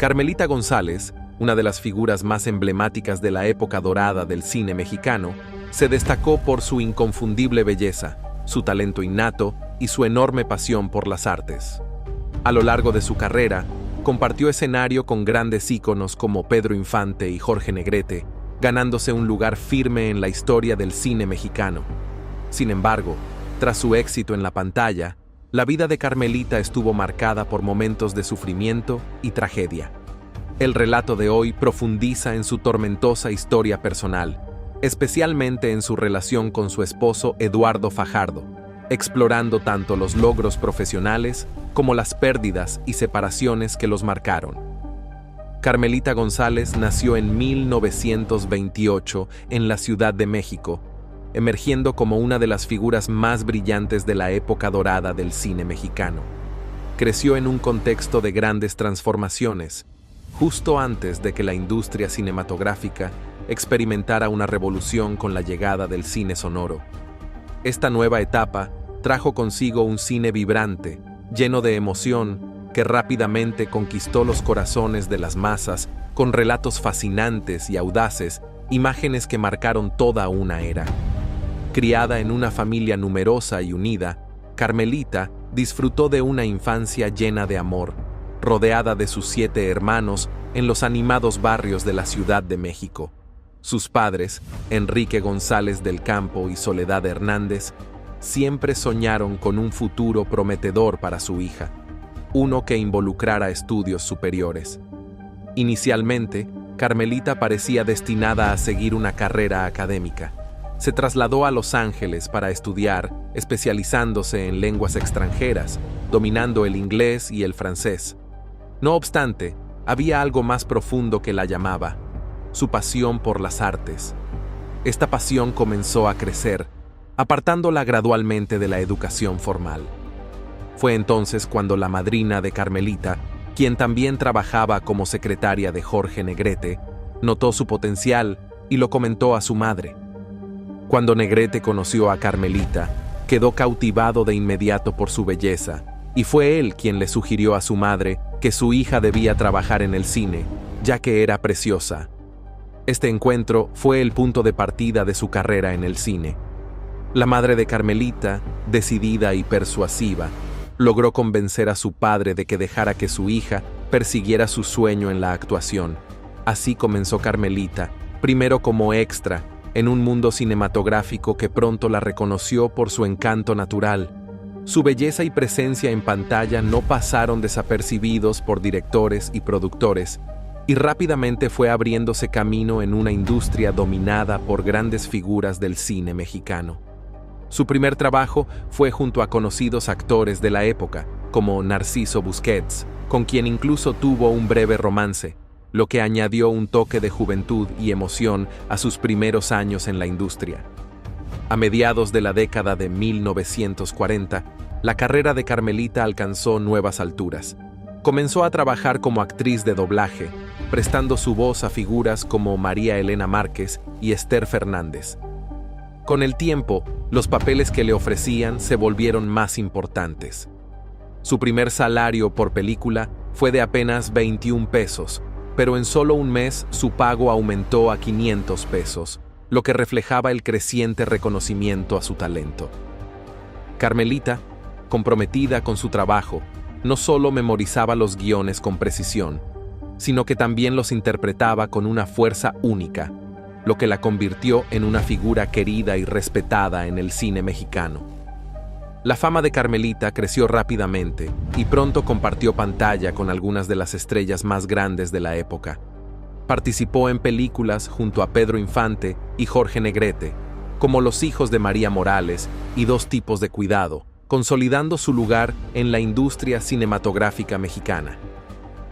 Carmelita González, una de las figuras más emblemáticas de la época dorada del cine mexicano, se destacó por su inconfundible belleza, su talento innato y su enorme pasión por las artes. A lo largo de su carrera, compartió escenario con grandes íconos como Pedro Infante y Jorge Negrete, ganándose un lugar firme en la historia del cine mexicano. Sin embargo, tras su éxito en la pantalla, la vida de Carmelita estuvo marcada por momentos de sufrimiento y tragedia. El relato de hoy profundiza en su tormentosa historia personal, especialmente en su relación con su esposo Eduardo Fajardo, explorando tanto los logros profesionales como las pérdidas y separaciones que los marcaron. Carmelita González nació en 1928 en la Ciudad de México, emergiendo como una de las figuras más brillantes de la época dorada del cine mexicano. Creció en un contexto de grandes transformaciones, justo antes de que la industria cinematográfica experimentara una revolución con la llegada del cine sonoro. Esta nueva etapa trajo consigo un cine vibrante, lleno de emoción, que rápidamente conquistó los corazones de las masas con relatos fascinantes y audaces, imágenes que marcaron toda una era. Criada en una familia numerosa y unida, Carmelita disfrutó de una infancia llena de amor, rodeada de sus 7 hermanos en los animados barrios de la Ciudad de México. Sus padres, Enrique González del Campo y Soledad Hernández, siempre soñaron con un futuro prometedor para su hija, uno que involucrara estudios superiores. Inicialmente, Carmelita parecía destinada a seguir una carrera académica. Se trasladó a Los Ángeles para estudiar, especializándose en lenguas extranjeras, dominando el inglés y el francés. No obstante, había algo más profundo que la llamaba: su pasión por las artes. Esta pasión comenzó a crecer, apartándola gradualmente de la educación formal. Fue entonces cuando la madrina de Carmelita, quien también trabajaba como secretaria de Jorge Negrete, notó su potencial y lo comentó a su madre. Cuando Negrete conoció a Carmelita, quedó cautivado de inmediato por su belleza, y fue él quien le sugirió a su madre que su hija debía trabajar en el cine, ya que era preciosa. Este encuentro fue el punto de partida de su carrera en el cine. La madre de Carmelita, decidida y persuasiva, logró convencer a su padre de que dejara que su hija persiguiera su sueño en la actuación. Así comenzó Carmelita, primero como extra, en un mundo cinematográfico que pronto la reconoció por su encanto natural. Su belleza y presencia en pantalla no pasaron desapercibidos por directores y productores, y rápidamente fue abriéndose camino en una industria dominada por grandes figuras del cine mexicano. Su primer trabajo fue junto a conocidos actores de la época, como Narciso Busquets, con quien incluso tuvo un breve romance, lo que añadió un toque de juventud y emoción a sus primeros años en la industria. A mediados de la década de 1940, la carrera de Carmelita alcanzó nuevas alturas. Comenzó a trabajar como actriz de doblaje, prestando su voz a figuras como María Elena Márquez y Esther Fernández. Con el tiempo, los papeles que le ofrecían se volvieron más importantes. Su primer salario por película fue de apenas 21 pesos, pero en solo un mes su pago aumentó a 500 pesos, lo que reflejaba el creciente reconocimiento a su talento. Carmelita, comprometida con su trabajo, no solo memorizaba los guiones con precisión, sino que también los interpretaba con una fuerza única, lo que la convirtió en una figura querida y respetada en el cine mexicano. La fama de Carmelita creció rápidamente y pronto compartió pantalla con algunas de las estrellas más grandes de la época. Participó en películas junto a Pedro Infante y Jorge Negrete, como Los hijos de María Morales y Dos tipos de cuidado, consolidando su lugar en la industria cinematográfica mexicana.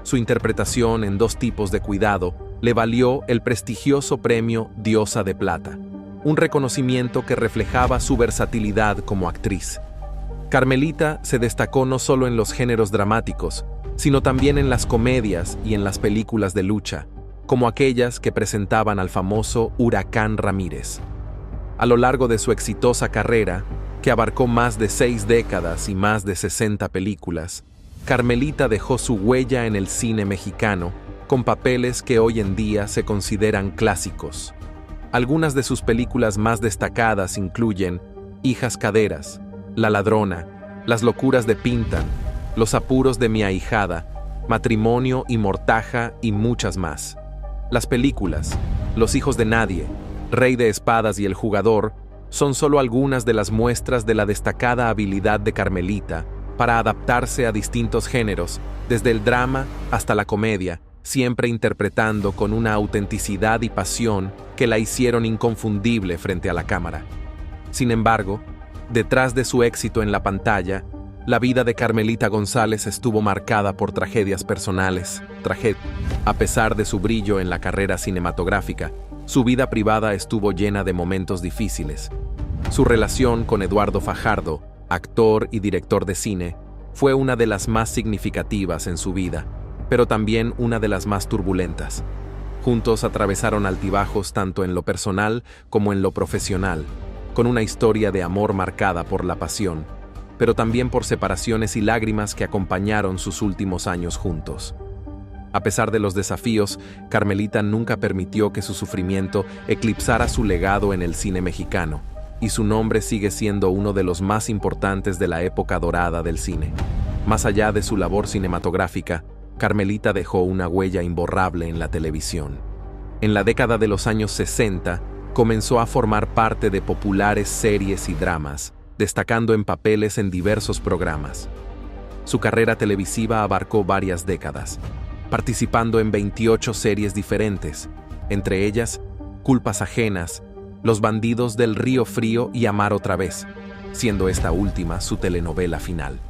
Su interpretación en Dos tipos de cuidado le valió el prestigioso premio Diosa de Plata, un reconocimiento que reflejaba su versatilidad como actriz. Carmelita se destacó no solo en los géneros dramáticos, sino también en las comedias y en las películas de lucha, como aquellas que presentaban al famoso Huracán Ramírez. A lo largo de su exitosa carrera, que abarcó más de 6 décadas y más de 60 películas, Carmelita dejó su huella en el cine mexicano con papeles que hoy en día se consideran clásicos. Algunas de sus películas más destacadas incluyen Hijas Caderas, La Ladrona, Las locuras de Pintan, Los apuros de mi ahijada, Matrimonio y Mortaja y muchas más. Las películas Los hijos de nadie, Rey de espadas y El jugador son solo algunas de las muestras de la destacada habilidad de Carmelita para adaptarse a distintos géneros, desde el drama hasta la comedia, siempre interpretando con una autenticidad y pasión que la hicieron inconfundible frente a la cámara. Sin embargo, detrás de su éxito en la pantalla, la vida de Carmelita González estuvo marcada por tragedias personales. A pesar de su brillo en la carrera cinematográfica, su vida privada estuvo llena de momentos difíciles. Su relación con Eduardo Fajardo, actor y director de cine, fue una de las más significativas en su vida, pero también una de las más turbulentas. Juntos atravesaron altibajos tanto en lo personal como en lo profesional, con una historia de amor marcada por la pasión, pero también por separaciones y lágrimas que acompañaron sus últimos años juntos. A pesar de los desafíos, Carmelita nunca permitió que su sufrimiento eclipsara su legado en el cine mexicano, y su nombre sigue siendo uno de los más importantes de la época dorada del cine. Más allá de su labor cinematográfica, Carmelita dejó una huella imborrable en la televisión. En la década de los años 60, comenzó a formar parte de populares series y dramas, destacando en papeles en diversos programas. Su carrera televisiva abarcó varias décadas, participando en 28 series diferentes, entre ellas Culpas ajenas, Los bandidos del Río Frío y Amar otra vez, siendo esta última su telenovela final.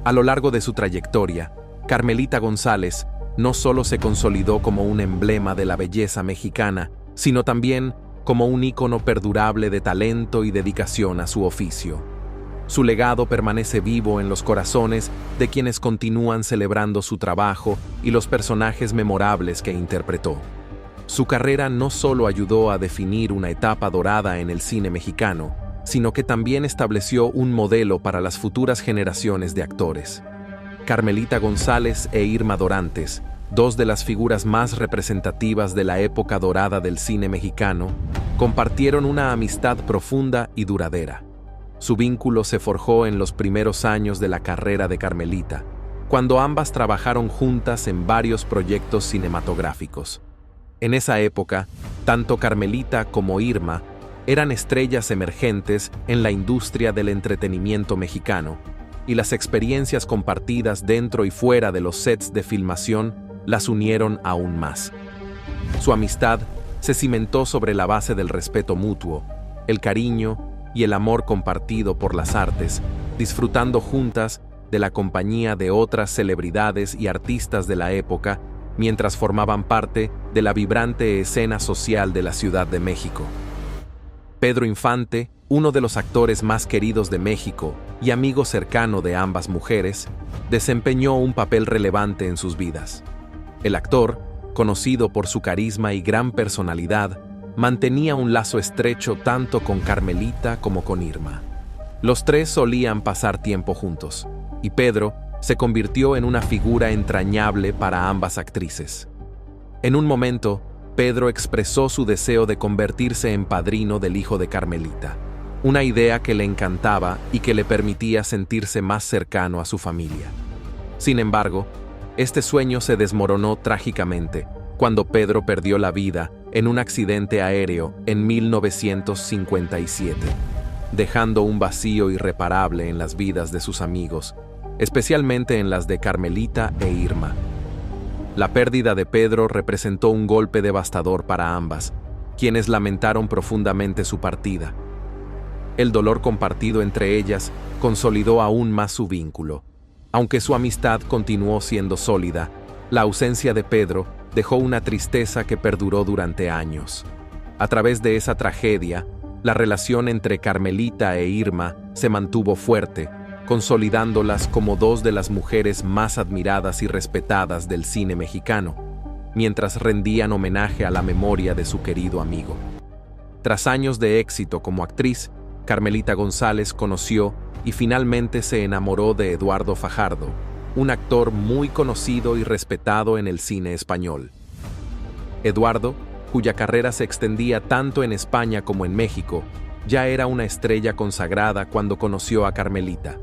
A lo largo de su trayectoria, Carmelita González no solo se consolidó como un emblema de la belleza mexicana, sino también como un ícono perdurable de talento y dedicación a su oficio. Su legado permanece vivo en los corazones de quienes continúan celebrando su trabajo y los personajes memorables que interpretó. Su carrera no solo ayudó a definir una etapa dorada en el cine mexicano, sino que también estableció un modelo para las futuras generaciones de actores. Carmelita González e Irma Dorantes, dos de las figuras más representativas de la época dorada del cine mexicano, compartieron una amistad profunda y duradera. Su vínculo se forjó en los primeros años de la carrera de Carmelita, cuando ambas trabajaron juntas en varios proyectos cinematográficos. En esa época, tanto Carmelita como Irma eran estrellas emergentes en la industria del entretenimiento mexicano, y las experiencias compartidas dentro y fuera de los sets de filmación las unieron aún más. Su amistad se cimentó sobre la base del respeto mutuo, el cariño y el amor compartido por las artes, disfrutando juntas de la compañía de otras celebridades y artistas de la época, mientras formaban parte de la vibrante escena social de la Ciudad de México. Pedro Infante, uno de los actores más queridos de México y amigo cercano de ambas mujeres, desempeñó un papel relevante en sus vidas. El actor, conocido por su carisma y gran personalidad, mantenía un lazo estrecho tanto con Carmelita como con Irma. Los tres solían pasar tiempo juntos, y Pedro se convirtió en una figura entrañable para ambas actrices. En un momento, Pedro expresó su deseo de convertirse en padrino del hijo de Carmelita, una idea que le encantaba y que le permitía sentirse más cercano a su familia. Sin embargo, este sueño se desmoronó trágicamente cuando Pedro perdió la vida en un accidente aéreo en 1957, dejando un vacío irreparable en las vidas de sus amigos, especialmente en las de Carmelita e Irma. La pérdida de Pedro representó un golpe devastador para ambas, quienes lamentaron profundamente su partida. El dolor compartido entre ellas consolidó aún más su vínculo. Aunque su amistad continuó siendo sólida, la ausencia de Pedro dejó una tristeza que perduró durante años. A través de esa tragedia, la relación entre Carmelita e Irma se mantuvo fuerte, consolidándolas como dos de las mujeres más admiradas y respetadas del cine mexicano, mientras rendían homenaje a la memoria de su querido amigo. Tras años de éxito como actriz, Carmelita González conoció y finalmente se enamoró de Eduardo Fajardo, un actor muy conocido y respetado en el cine español. Eduardo, cuya carrera se extendía tanto en España como en México, ya era una estrella consagrada cuando conoció a Carmelita.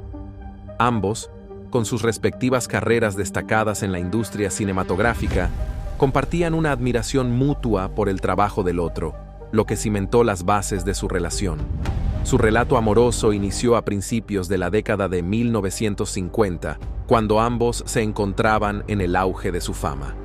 Ambos, con sus respectivas carreras destacadas en la industria cinematográfica, compartían una admiración mutua por el trabajo del otro, lo que cimentó las bases de su relación. Su relato amoroso inició a principios de la década de 1950, cuando ambos se encontraban en el auge de su fama.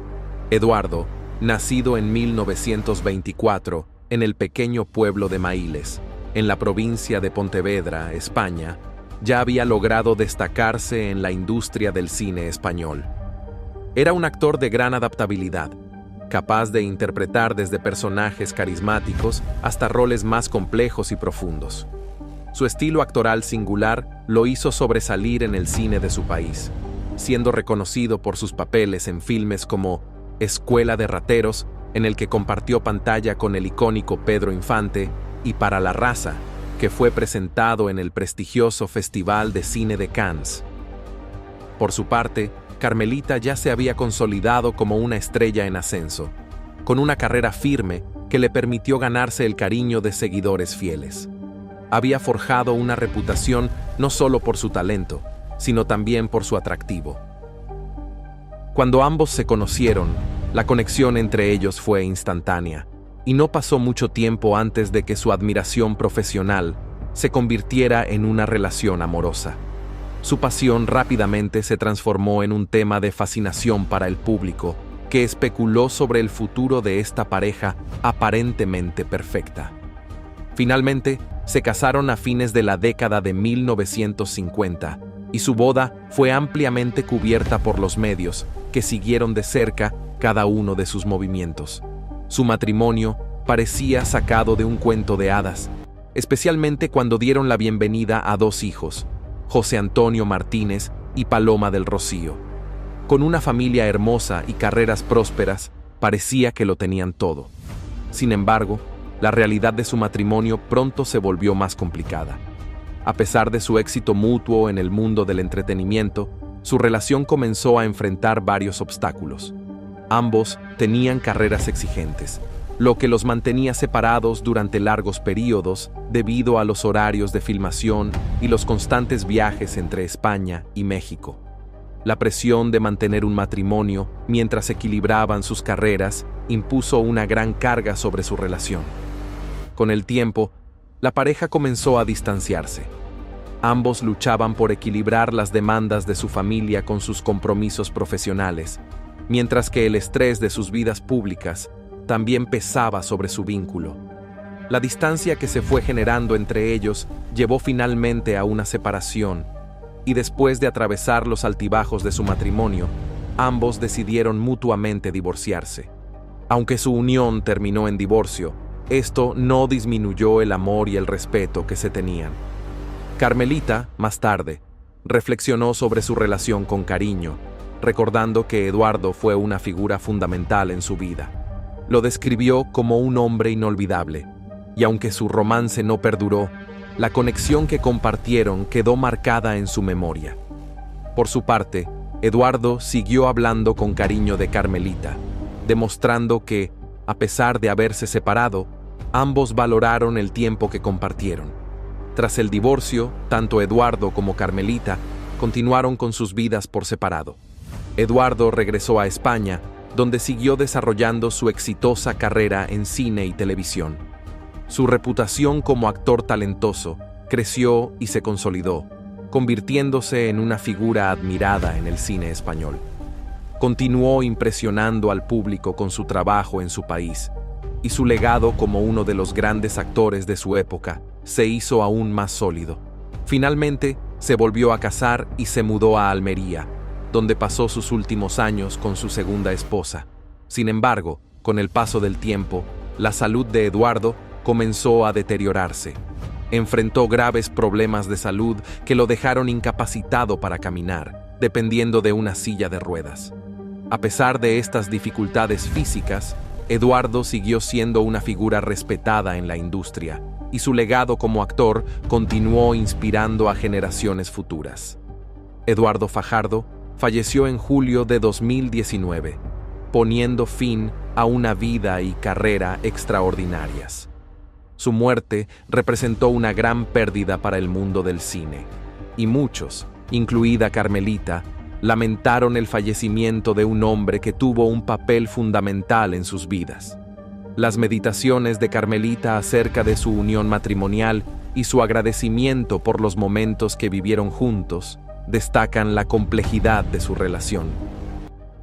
Eduardo, nacido en 1924 en el pequeño pueblo de Maíles, en la provincia de Pontevedra, España, ya había logrado destacarse en la industria del cine español. Era un actor de gran adaptabilidad, capaz de interpretar desde personajes carismáticos hasta roles más complejos y profundos. Su estilo actoral singular lo hizo sobresalir en el cine de su país, siendo reconocido por sus papeles en filmes como Escuela de Rateros, en el que compartió pantalla con el icónico Pedro Infante, y Para la Raza, que fue presentado en el prestigioso Festival de Cine de Cannes. Por su parte, Carmelita ya se había consolidado como una estrella en ascenso, con una carrera firme que le permitió ganarse el cariño de seguidores fieles. Había forjado una reputación no solo por su talento, sino también por su atractivo. Cuando ambos se conocieron, la conexión entre ellos fue instantánea, y no pasó mucho tiempo antes de que su admiración profesional se convirtiera en una relación amorosa. Su pasión rápidamente se transformó en un tema de fascinación para el público, que especuló sobre el futuro de esta pareja aparentemente perfecta. Finalmente, se casaron a fines de la década de 1950, y su boda fue ampliamente cubierta por los medios, que siguieron de cerca cada uno de sus movimientos. Su matrimonio parecía sacado de un cuento de hadas, especialmente cuando dieron la bienvenida a dos hijos, José Antonio Martínez y Paloma del Rocío. Con una familia hermosa y carreras prósperas, parecía que lo tenían todo. Sin embargo, la realidad de su matrimonio pronto se volvió más complicada. A pesar de su éxito mutuo en el mundo del entretenimiento, su relación comenzó a enfrentar varios obstáculos. Ambos tenían carreras exigentes, lo que los mantenía separados durante largos periodos debido a los horarios de filmación y los constantes viajes entre España y México. La presión de mantener un matrimonio mientras equilibraban sus carreras impuso una gran carga sobre su relación. Con el tiempo, la pareja comenzó a distanciarse. Ambos luchaban por equilibrar las demandas de su familia con sus compromisos profesionales, mientras que el estrés de sus vidas públicas también pesaba sobre su vínculo. La distancia que se fue generando entre ellos llevó finalmente a una separación, y después de atravesar los altibajos de su matrimonio, ambos decidieron mutuamente divorciarse. Aunque su unión terminó en divorcio, esto no disminuyó el amor y el respeto que se tenían. Carmelita, más tarde, reflexionó sobre su relación con Cariño, recordando que Eduardo fue una figura fundamental en su vida. Lo describió como un hombre inolvidable, y aunque su romance no perduró, la conexión que compartieron quedó marcada en su memoria. Por su parte, Eduardo siguió hablando con Cariño de Carmelita, demostrando que, a pesar de haberse separado, ambos valoraron el tiempo que compartieron. Tras el divorcio, tanto Eduardo como Carmelita continuaron con sus vidas por separado. Eduardo regresó a España, donde siguió desarrollando su exitosa carrera en cine y televisión. Su reputación como actor talentoso creció y se consolidó, convirtiéndose en una figura admirada en el cine español. Continuó impresionando al público con su trabajo en su país, y su legado como uno de los grandes actores de su época se hizo aún más sólido. Finalmente, se volvió a casar y se mudó a Almería, donde pasó sus últimos años con su segunda esposa. Sin embargo, con el paso del tiempo, la salud de Eduardo comenzó a deteriorarse. Enfrentó graves problemas de salud que lo dejaron incapacitado para caminar, dependiendo de una silla de ruedas. A pesar de estas dificultades físicas, Eduardo siguió siendo una figura respetada en la industria, y su legado como actor continuó inspirando a generaciones futuras. Eduardo Fajardo falleció en julio de 2019, poniendo fin a una vida y carrera extraordinarias. Su muerte representó una gran pérdida para el mundo del cine, y muchos, incluida Carmelita, lamentaron el fallecimiento de un hombre que tuvo un papel fundamental en sus vidas. Las meditaciones de Carmelita acerca de su unión matrimonial y su agradecimiento por los momentos que vivieron juntos destacan la complejidad de su relación.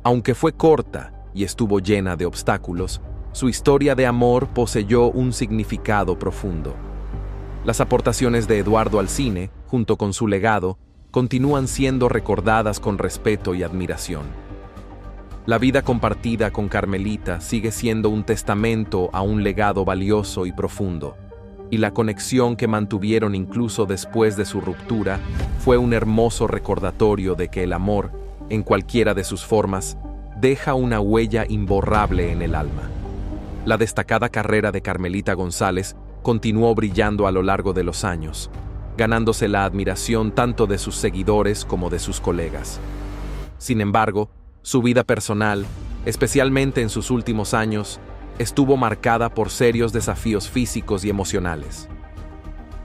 Aunque fue corta y estuvo llena de obstáculos, su historia de amor poseyó un significado profundo. Las aportaciones de Eduardo al cine, junto con su legado, continúan siendo recordadas con respeto y admiración. La vida compartida con Carmelita sigue siendo un testamento a un legado valioso y profundo, y la conexión que mantuvieron incluso después de su ruptura fue un hermoso recordatorio de que el amor, en cualquiera de sus formas, deja una huella imborrable en el alma. La destacada carrera de Carmelita González continuó brillando a lo largo de los años, ganándose la admiración tanto de sus seguidores como de sus colegas. Sin embargo, su vida personal, especialmente en sus últimos años, estuvo marcada por serios desafíos físicos y emocionales.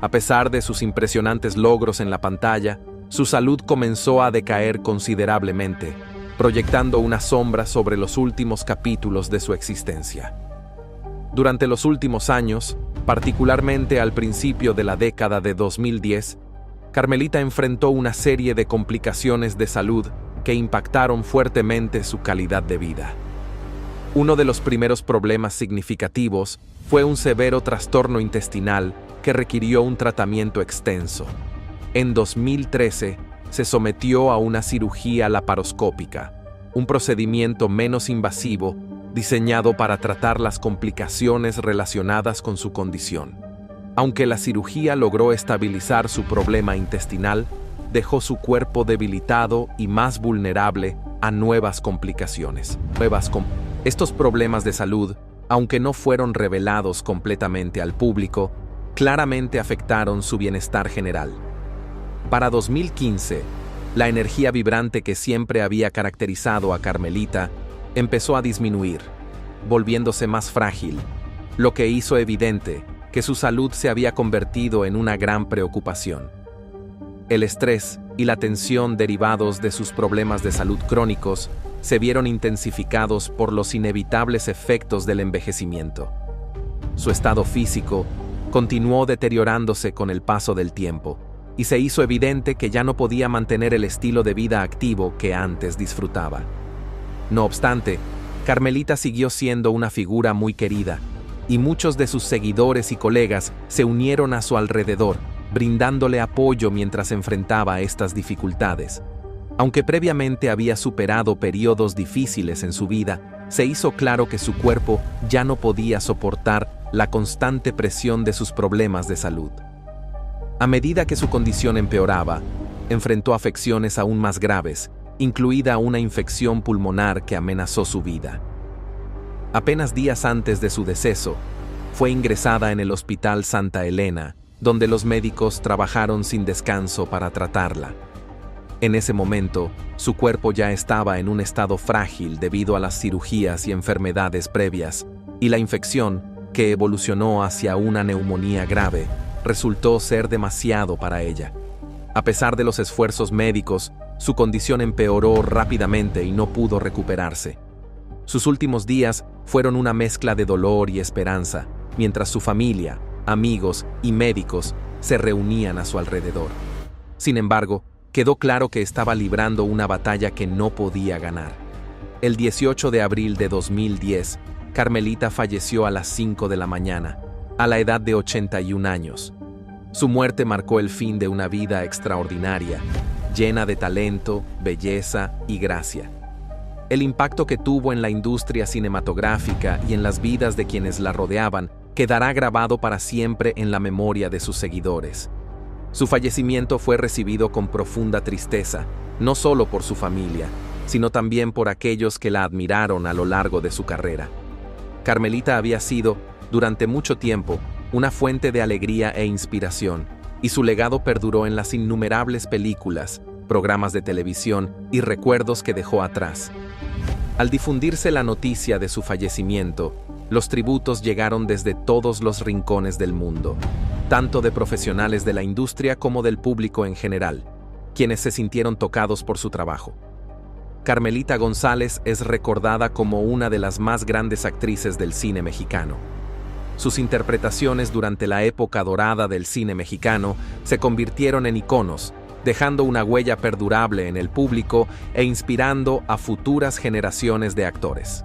A pesar de sus impresionantes logros en la pantalla, su salud comenzó a decaer considerablemente, proyectando una sombra sobre los últimos capítulos de su existencia. Durante los últimos años, particularmente al principio de la década de 2010, Carmelita enfrentó una serie de complicaciones de salud que impactaron fuertemente su calidad de vida. Uno de los primeros problemas significativos fue un severo trastorno intestinal que requirió un tratamiento extenso. En 2013, se sometió a una cirugía laparoscópica, un procedimiento menos invasivo diseñado para tratar las complicaciones relacionadas con su condición. Aunque la cirugía logró estabilizar su problema intestinal, dejó su cuerpo debilitado y más vulnerable a nuevas complicaciones. Estos problemas de salud, aunque no fueron revelados completamente al público, claramente afectaron su bienestar general. Para 2015, la energía vibrante que siempre había caracterizado a Carmelita empezó a disminuir, volviéndose más frágil, lo que hizo evidente que su salud se había convertido en una gran preocupación. El estrés y la tensión derivados de sus problemas de salud crónicos se vieron intensificados por los inevitables efectos del envejecimiento. Su estado físico continuó deteriorándose con el paso del tiempo, y se hizo evidente que ya no podía mantener el estilo de vida activo que antes disfrutaba. No obstante, Carmelita siguió siendo una figura muy querida, y muchos de sus seguidores y colegas se unieron a su alrededor, brindándole apoyo mientras enfrentaba estas dificultades. Aunque previamente había superado periodos difíciles en su vida, se hizo claro que su cuerpo ya no podía soportar la constante presión de sus problemas de salud. A medida que su condición empeoraba, enfrentó afecciones aún más graves, incluida una infección pulmonar que amenazó su vida. Apenas días antes de su deceso, fue ingresada en el Hospital Santa Elena, donde los médicos trabajaron sin descanso para tratarla. En ese momento, su cuerpo ya estaba en un estado frágil debido a las cirugías y enfermedades previas, y la infección, que evolucionó hacia una neumonía grave, resultó ser demasiado para ella. A pesar de los esfuerzos médicos, su condición empeoró rápidamente y no pudo recuperarse. Sus últimos días fueron una mezcla de dolor y esperanza, mientras su familia, amigos y médicos se reunían a su alrededor. Sin embargo, quedó claro que estaba librando una batalla que no podía ganar. El 18 de abril de 2010, Carmelita falleció a las 5 de la mañana, a la edad de 81 años. Su muerte marcó el fin de una vida extraordinaria, llena de talento, belleza y gracia. El impacto que tuvo en la industria cinematográfica y en las vidas de quienes la rodeaban quedará grabado para siempre en la memoria de sus seguidores. Su fallecimiento fue recibido con profunda tristeza, no solo por su familia, sino también por aquellos que la admiraron a lo largo de su carrera. Carmelita había sido, durante mucho tiempo, una fuente de alegría e inspiración, y su legado perduró en las innumerables películas, programas de televisión y recuerdos que dejó atrás. Al difundirse la noticia de su fallecimiento, los tributos llegaron desde todos los rincones del mundo, tanto de profesionales de la industria como del público en general, quienes se sintieron tocados por su trabajo. Carmelita González es recordada como una de las más grandes actrices del cine mexicano. Sus interpretaciones durante la época dorada del cine mexicano se convirtieron en iconos, dejando una huella perdurable en el público e inspirando a futuras generaciones de actores.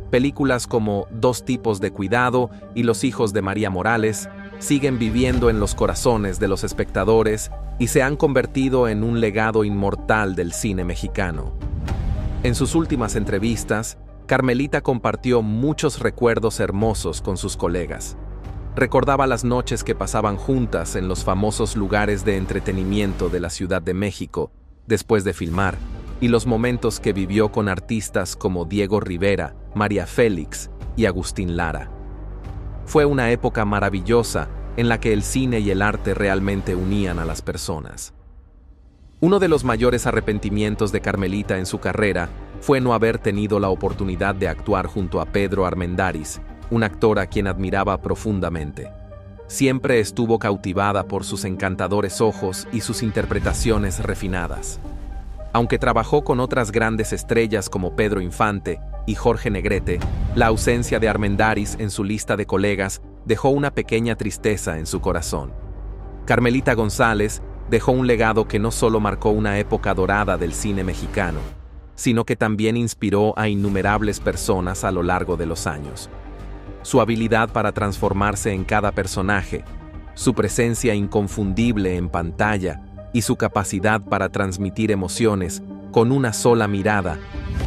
Películas como Dos tipos de cuidado y Los hijos de María Morales siguen viviendo en los corazones de los espectadores y se han convertido en un legado inmortal del cine mexicano. En sus últimas entrevistas, Carmelita compartió muchos recuerdos hermosos con sus colegas. Recordaba las noches que pasaban juntas en los famosos lugares de entretenimiento de la Ciudad de México, después de filmar, y los momentos que vivió con artistas como Diego Rivera, María Félix y Agustín Lara. Fue una época maravillosa en la que el cine y el arte realmente unían a las personas. Uno de los mayores arrepentimientos de Carmelita en su carrera fue no haber tenido la oportunidad de actuar junto a Pedro Armendáriz, un actor a quien admiraba profundamente. Siempre estuvo cautivada por sus encantadores ojos y sus interpretaciones refinadas. Aunque trabajó con otras grandes estrellas como Pedro Infante y Jorge Negrete, la ausencia de Armendáriz en su lista de colegas dejó una pequeña tristeza en su corazón. Carmelita González dejó un legado que no solo marcó una época dorada del cine mexicano, sino que también inspiró a innumerables personas a lo largo de los años. Su habilidad para transformarse en cada personaje, su presencia inconfundible en pantalla y su capacidad para transmitir emociones con una sola mirada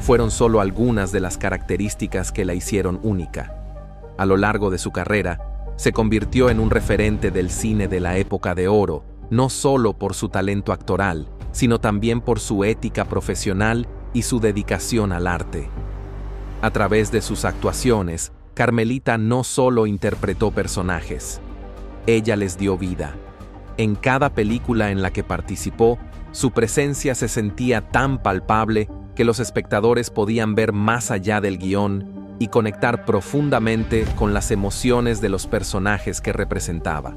fueron solo algunas de las características que la hicieron única. A lo largo de su carrera, se convirtió en un referente del cine de la época de oro, no solo por su talento actoral, sino también por su ética profesional y su dedicación al arte. A través de sus actuaciones, Carmelita no solo interpretó personajes, ella les dio vida. En cada película en la que participó, su presencia se sentía tan palpable que los espectadores podían ver más allá del guión y conectar profundamente con las emociones de los personajes que representaba.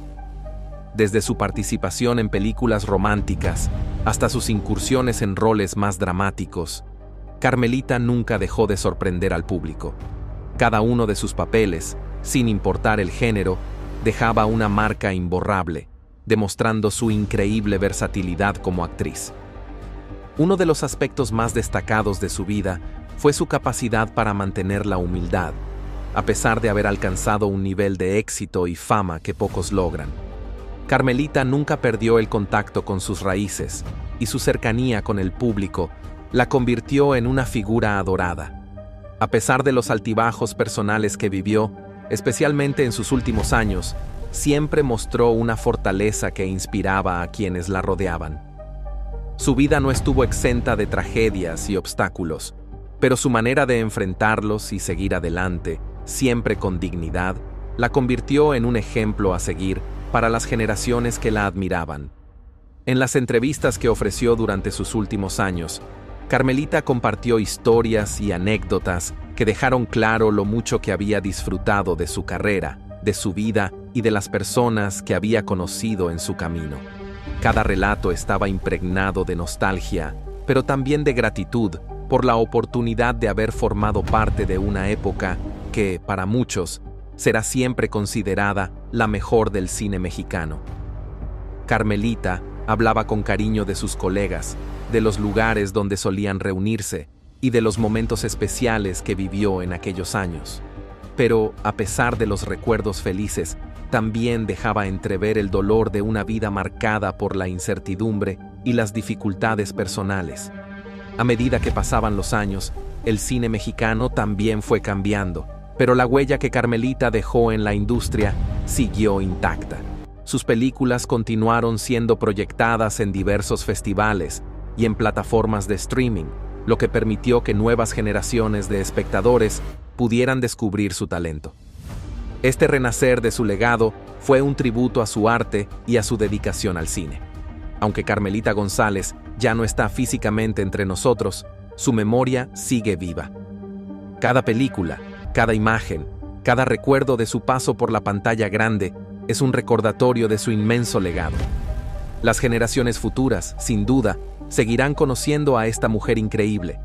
Desde su participación en películas románticas hasta sus incursiones en roles más dramáticos, Carmelita nunca dejó de sorprender al público. Cada uno de sus papeles, sin importar el género, dejaba una marca imborrable, demostrando su increíble versatilidad como actriz. Uno de los aspectos más destacados de su vida fue su capacidad para mantener la humildad, a pesar de haber alcanzado un nivel de éxito y fama que pocos logran. Carmelita nunca perdió el contacto con sus raíces, y su cercanía con el público la convirtió en una figura adorada. A pesar de los altibajos personales que vivió, especialmente en sus últimos años, siempre mostró una fortaleza que inspiraba a quienes la rodeaban. Su vida no estuvo exenta de tragedias y obstáculos, pero su manera de enfrentarlos y seguir adelante, siempre con dignidad, la convirtió en un ejemplo a seguir para las generaciones que la admiraban. En las entrevistas que ofreció durante sus últimos años, Carmelita compartió historias y anécdotas que dejaron claro lo mucho que había disfrutado de su carrera, de su vida y de las personas que había conocido en su camino. Cada relato estaba impregnado de nostalgia, pero también de gratitud por la oportunidad de haber formado parte de una época que, para muchos, será siempre considerada la mejor del cine mexicano. Carmelita hablaba con cariño de sus colegas, de los lugares donde solían reunirse y de los momentos especiales que vivió en aquellos años. Pero, a pesar de los recuerdos felices, también dejaba entrever el dolor de una vida marcada por la incertidumbre y las dificultades personales. A medida que pasaban los años, el cine mexicano también fue cambiando, pero la huella que Carmelita dejó en la industria siguió intacta. Sus películas continuaron siendo proyectadas en diversos festivales y en plataformas de streaming, lo que permitió que nuevas generaciones de espectadores pudieran descubrir su talento. Este renacer de su legado fue un tributo a su arte y a su dedicación al cine. Aunque Carmelita González ya no está físicamente entre nosotros, su memoria sigue viva. Cada película, cada imagen, cada recuerdo de su paso por la pantalla grande es un recordatorio de su inmenso legado. Las generaciones futuras, sin duda, seguirán conociendo a esta mujer increíble,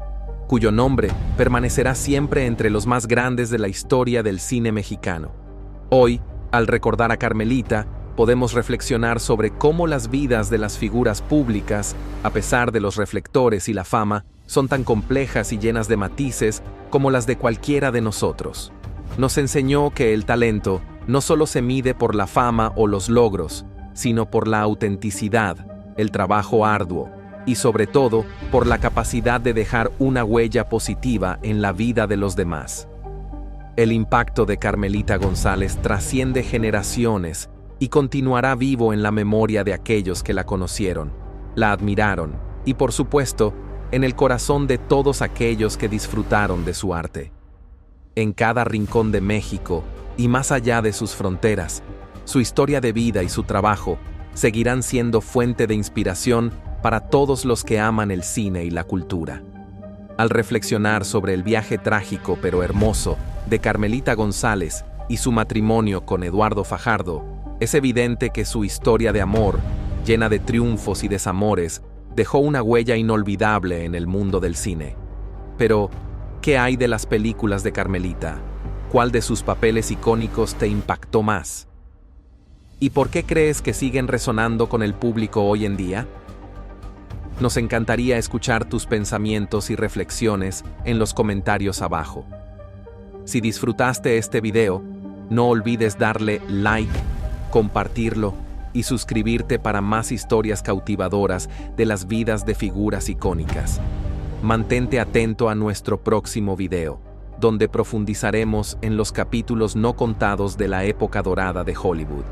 cuyo nombre permanecerá siempre entre los más grandes de la historia del cine mexicano. Hoy, al recordar a Carmelita, podemos reflexionar sobre cómo las vidas de las figuras públicas, a pesar de los reflectores y la fama, son tan complejas y llenas de matices como las de cualquiera de nosotros. Nos enseñó que el talento no solo se mide por la fama o los logros, sino por la autenticidad, el trabajo arduo y sobre todo por la capacidad de dejar una huella positiva en la vida de los demás. El impacto de Carmelita González trasciende generaciones y continuará vivo en la memoria de aquellos que la conocieron, la admiraron y, por supuesto, en el corazón de todos aquellos que disfrutaron de su arte. En cada rincón de México y más allá de sus fronteras, su historia de vida y su trabajo seguirán siendo fuente de inspiración para todos los que aman el cine y la cultura. Al reflexionar sobre el viaje trágico pero hermoso de Carmelita González y su matrimonio con Eduardo Fajardo, es evidente que su historia de amor, llena de triunfos y desamores, dejó una huella inolvidable en el mundo del cine. Pero, ¿qué hay de las películas de Carmelita? ¿Cuál de sus papeles icónicos te impactó más? ¿Y por qué crees que siguen resonando con el público hoy en día? Nos encantaría escuchar tus pensamientos y reflexiones en los comentarios abajo. Si disfrutaste este video, no olvides darle like, compartirlo y suscribirte para más historias cautivadoras de las vidas de figuras icónicas. Mantente atento a nuestro próximo video, donde profundizaremos en los capítulos no contados de la época dorada de Hollywood.